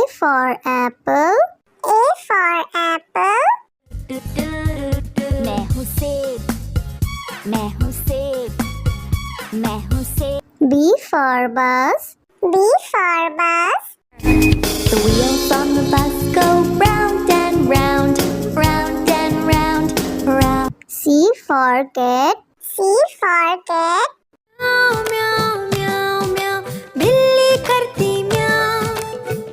for apple. A for apple. मैं हूँ सेब, मैं हूँ सेब, मैं हूँ सेब. B for bus. B for bus. The wheels on the bus go round and round, round and round, round. C for cat. C for cat. म्याऊ म्याऊ म्याऊ म्याऊ, बिल्ली करती म्याऊ,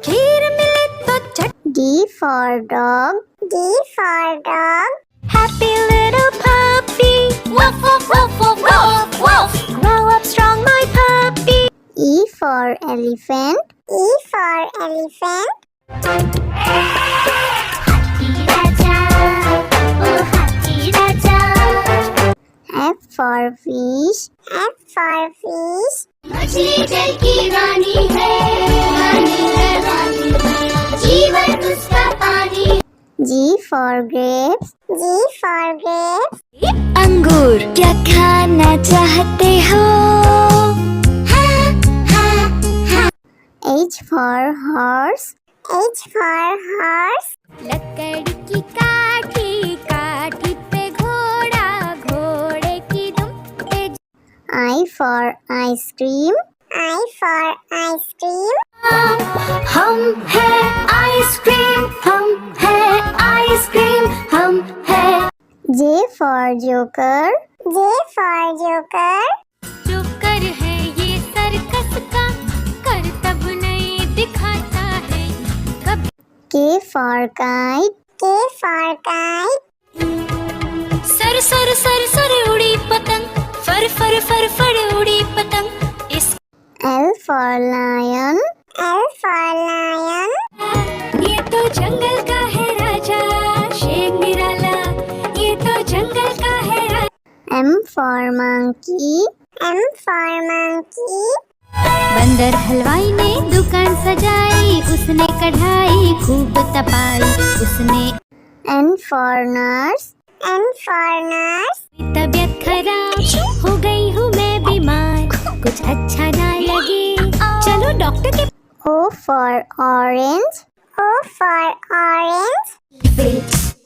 खीर मिले तो चट. D for dog. D for dog. Happy little puppy, woof woof woof woof woof woof. Grow up strong, my puppy. E for elephant. E for elephant. Happy Raja, oh Happy Raja. F for fish. F for fish. मछली जल की रानी है, रानी है, रानी है, जीवन उसका पानी. G for grapes. G for grapes. अंगूर क्या खाना चाहते हो? H for horse. H for horse. लकड़ी की काठी, काठी पे घोड़ा, घोड़े की दुम पे. I for ice cream. I for ice cream. हम है आइसक्रीम, हम है आइसक्रीम, हम है. J for joker. J for joker. Joker है ये सर्कस का, करतब नहीं दिखाता है कब. K for kite. K for kite. Sir sir sir sir उड़ी पतंग, फर फर फर फर उड़ी पतंग. इस L for lion. L for lion. ये तो जंगल का है राजा, शेर निराला, ये तो जंगल का है राजा. M for monkey. M for monkey. बंदर हलवाई ने दुकान सजाई, उसने कढ़ाई खूब तपाई, उसने. N for nurse. N for nurse. तबीयत खराब हो गई हूँ मैं बीमार, कुछ अच्छा ना लगे, चलो डॉक्टर के. O for orange. O for orange.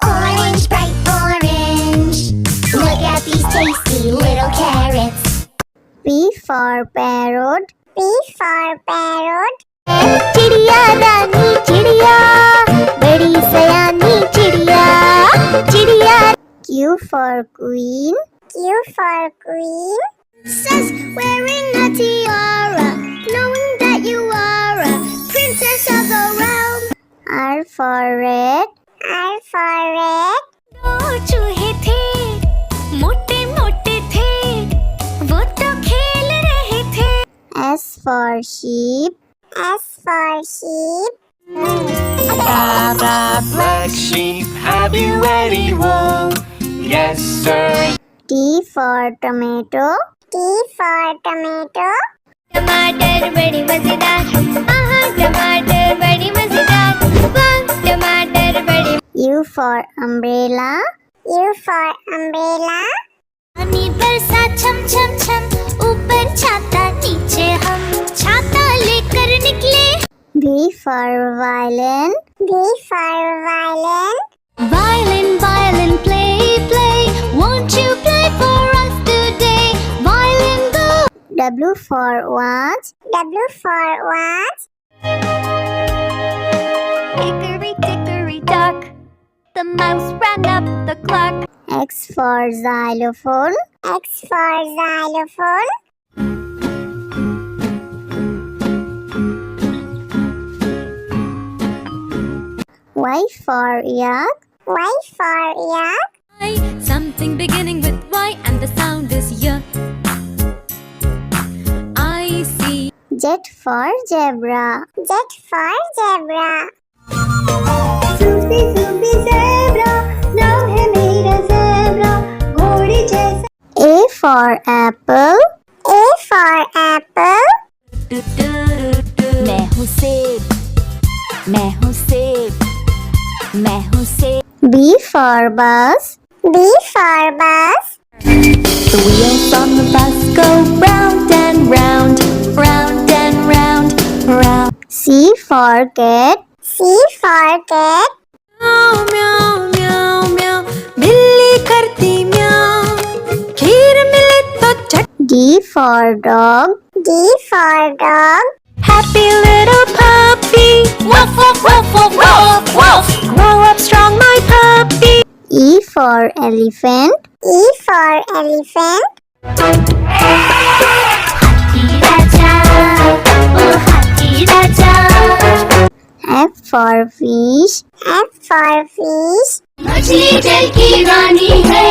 Orange, bright orange. Look at these tasty little carrots. P for parrot. P for parrot. चिड़िया रानी चिड़िया, बड़ी सयानी चिड़िया, चिड़िया. Q for queen. Q for queen. Says wearing a tiara, knowing that you are a princess of the realm. R for red. R for red. दो चूहे थे, मोटे मोटे थे, वो तो खेल रहे थे. S for sheep. S for sheep. Black sheep, have you any wool? Yes, sir. T for tomato. T for tomato. टमाटर बड़ी मजेदार, आहा टमाटर बड़ी मजेदार, वाह टमाटर बड़ी. U for umbrella. U for umbrella. पानी बरसा छम छम छम, ऊपर छाता नीचे हम, छाता लेकर निकले. V for violin. V for violin. Violin, violin, play, play, won't you play for us today? Violin, go. W for watch. W for watch. Hickory dickory dock, the mouse ran up the clock. X for xylophone. X for xylophone. Y for yak. Y for yak. Something beginning with Y and the sound is Y. I see. Z for zebra. Z for zebra. Susie, Susie, zebra. नाम है मेरा zebra. घोड़े जैसा. A for apple. A for apple. मैं हूँ सेब, मैं हूँ सेब, मैं हूँ सेब. B for bus. B for bus. The wheels on the bus go round and round, round and round, round. C for cat. C for cat. म्याऊ म्याऊ म्याऊ म्याऊ बिल्ली करती म्याऊ खीर मिले तो चट D for dog. D for dog. Happy little puppy woof woof woof woof woof woof grow up strong my puppy E for elephant. E for elephant. हाथी राजा ओ हाथी राजा F for fish. F for fish. मछली जल की रानी है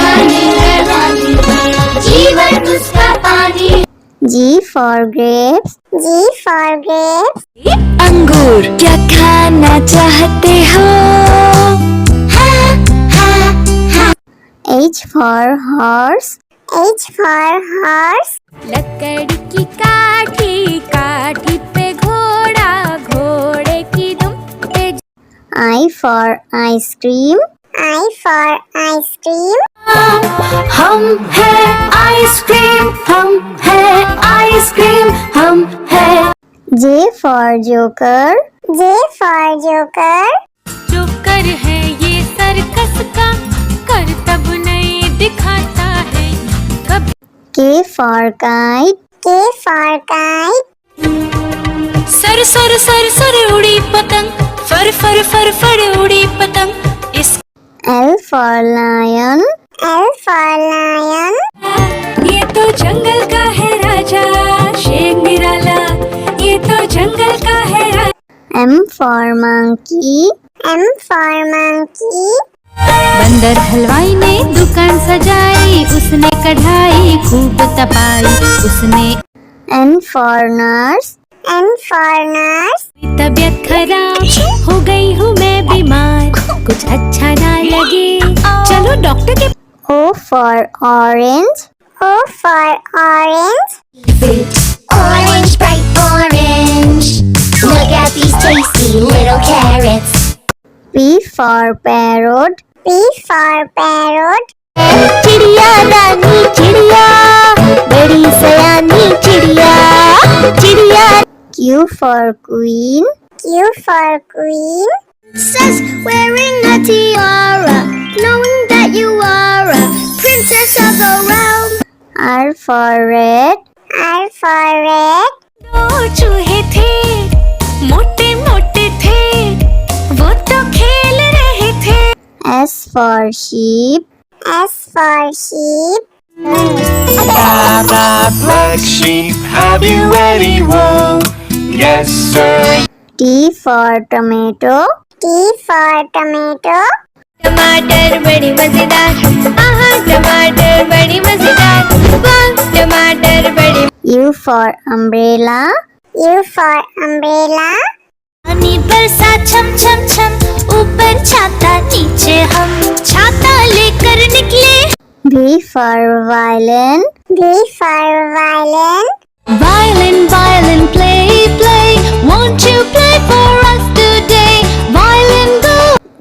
रानी है रानी है जीवन उसका पानी है। G for grapes. G for grapes. अंगूर क्या खाना चाहते हो H for horse. H for horse. लकड़ी की काठी काठी पे घोड़ा घोड़े की दुम पे I for ice cream. I for ice cream. हम है आइसक्रीम हम है आइसक्रीम हम है J for joker. J for joker. Joker है ये सर्कस का करतब नहीं दिखाता है कभी K for kite. K for kite. Sir sir sir sir उड़ी पतंग फर फर फर फर उड़ी पतंग इस L for lion. L for lion. ये तो जंगल का है राजा शेर निराला ये तो जंगल का है राजा M for monkey. M for monkey. बंदर हलवाई ने दुकान सजाई उसने कढ़ाई खूब तपाई उसने N for nurse. N for nurse. तबीयत खराब हो गई हूँ मैं बीमार कुछ अच्छा ना लगे चलो डॉक्टर के O for orange. O for orange. Orange, bright orange. Look at these tasty little carrots. P for parrot. P for parrot. चिड़िया रानी चिड़िया बड़ी सयानी चिड़िया चिड़िया Q for queen. Q for queen. Princess wearing a tiara knowing that you are a princess of the realm. R for red. R for red. दो चूहे थे मोटे मोटे थे वो तो खेल रहे थे S for sheep. S for sheep. Black sheep, have you any wool? Yes, sir. T for tomato. T for tomato. टमाटर बड़ी मजेदार आहा टमाटर बड़ी मजेदार वाह टमाटर बड़ी U for umbrella. U for umbrella. पानी बरसा छम छम छम ऊपर छाता नीचे हम छाता लेकर निकले V for violin. V for violin. Violin violin play play won't you play for us today violin go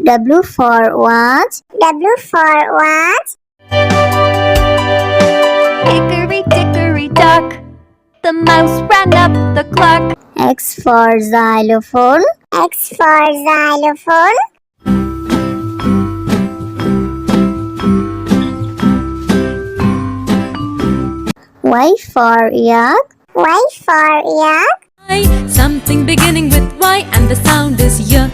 W for watch. W for watch. hickory dickory dock the mouse ran up the clock X for xylophone. X for xylophone. Y for yak. Y for yak. something beginning with Y and the sound is Y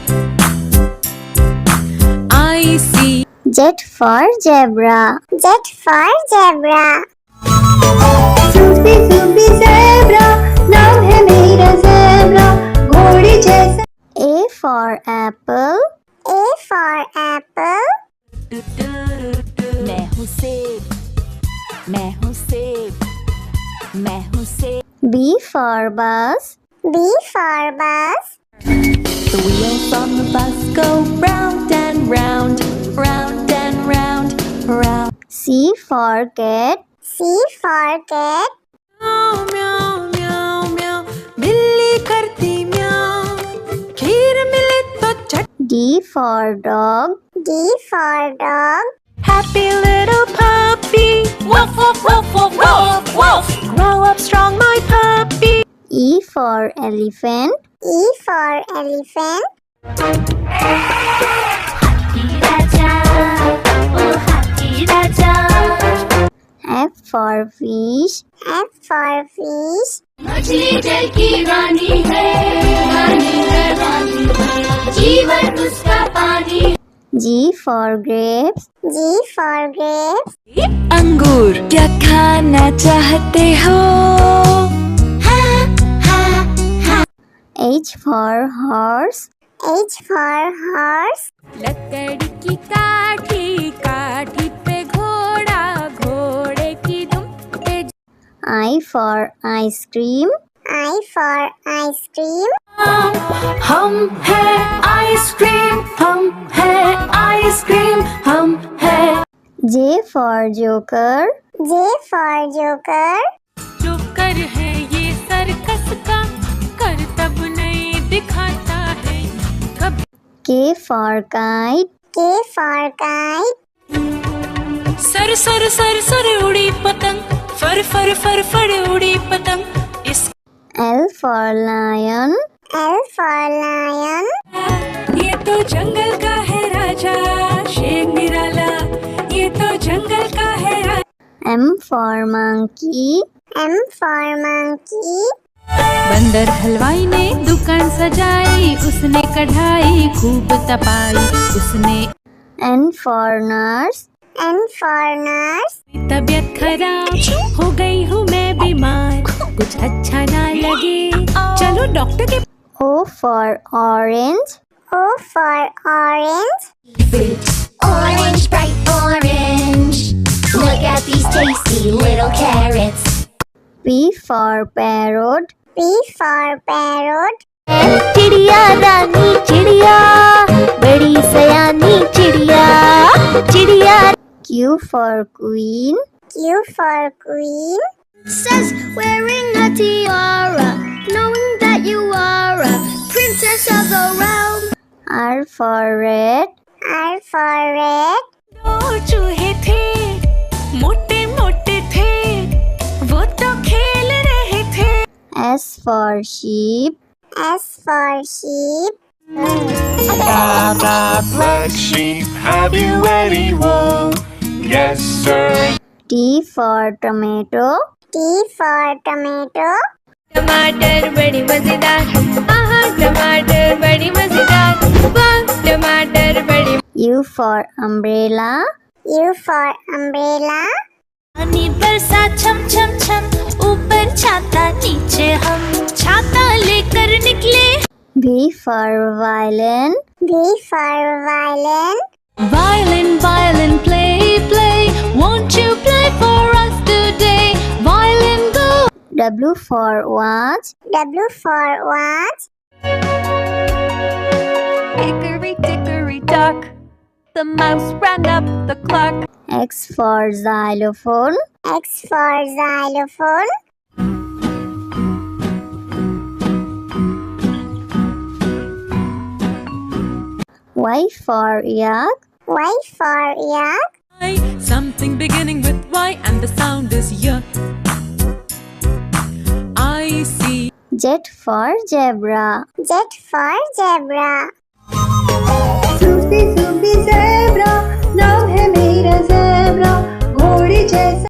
I see Z for zebra. Z for zebra. Sufi Sufi zebra, नाम है मेरा zebra, घोड़े जैसा. A for apple. A for apple. मैं हूँ सेब मैं हूँ सेब मैं हूँ सेब B for bus. B for bus. The wheels on the bus go round and round, round and round, round. C for cat. C for cat. म्याऊ म्याऊ म्याऊ म्याऊ बिल्ली करती म्याऊ खीर मिले तो चट D for dog. D for dog. Happy little puppy woof woof woof woof woof woof grow up strong my puppy E for elephant. E for elephant. हाथी राजा, ओ हाथी राजा। F for fish. F for fish. मछली जल की रानी है, रानी है, रानी है। जीवन उसका पानी। G for grapes. G for grapes. अंगूर क्या खाना चाहते हो? H for horse. H for horse. लकड़ी की काठी, काठी पे घोड़ा, घोड़े की दुम पे। I for ice cream. I for ice cream. हम है आइसक्रीम, हम है आइसक्रीम, हम है। J for joker. J for joker. Joker है ये सर्कस का, करतब नहीं दिखाता है कभी। K for kite. K for kite. Sir sir sir sir उड़ी पतंग, फर फर फर फर उड़ी पतंग। इस L for lion. L for lion. ये तो जंगल का है राजा, शेर निराला। ये तो जंगल का है राजा। M for monkey. M for monkey. बंदर हलवाई ने दुकान सजाई, उसने कढ़ाई खूब तपाई, उसने। N for nurse. N for nurse. तबीयत खराब हो गई हूँ मैं बीमार, कुछ अच्छा ना लगे चलो डॉक्टर के। O for orange. O for orange. Orange, bright orange. Look at these tasty little carrots. P for parrot. P for parrot. चिड़िया रानी चिड़िया, बड़ी सयानी चिड़िया, चिड़िया। Q for queen. Q for queen. Says wearing a tiara, knowing that you are a princess of the realm. R for red. R for red. दो चूहे थे, मोटे मोटे थे, वो तो खेल रहे थे। S for sheep. S for sheep. Black sheep, have you any wool? Yes, sir. T for tomato. T for tomato. टमाटर बड़ी मजेदार, आहा टमाटर बड़ी मजेदार, वाह टमाटर बड़ी। U for umbrella. U for umbrella. पानी बरसा छम छम छम, ऊपर छाता नीचे हम, छाता लेकर निकले। V for violin. V for violin. Violin, violin, play, play, won't you play for us today? Violin, go. W for watch. W for watch. Hickory dickory dock, the mouse ran up the clock. X for xylophone. X for xylophone. Y for yak. Y for yak. Something beginning with Y and the sound is Y. I see. Z for zebra. Z for zebra.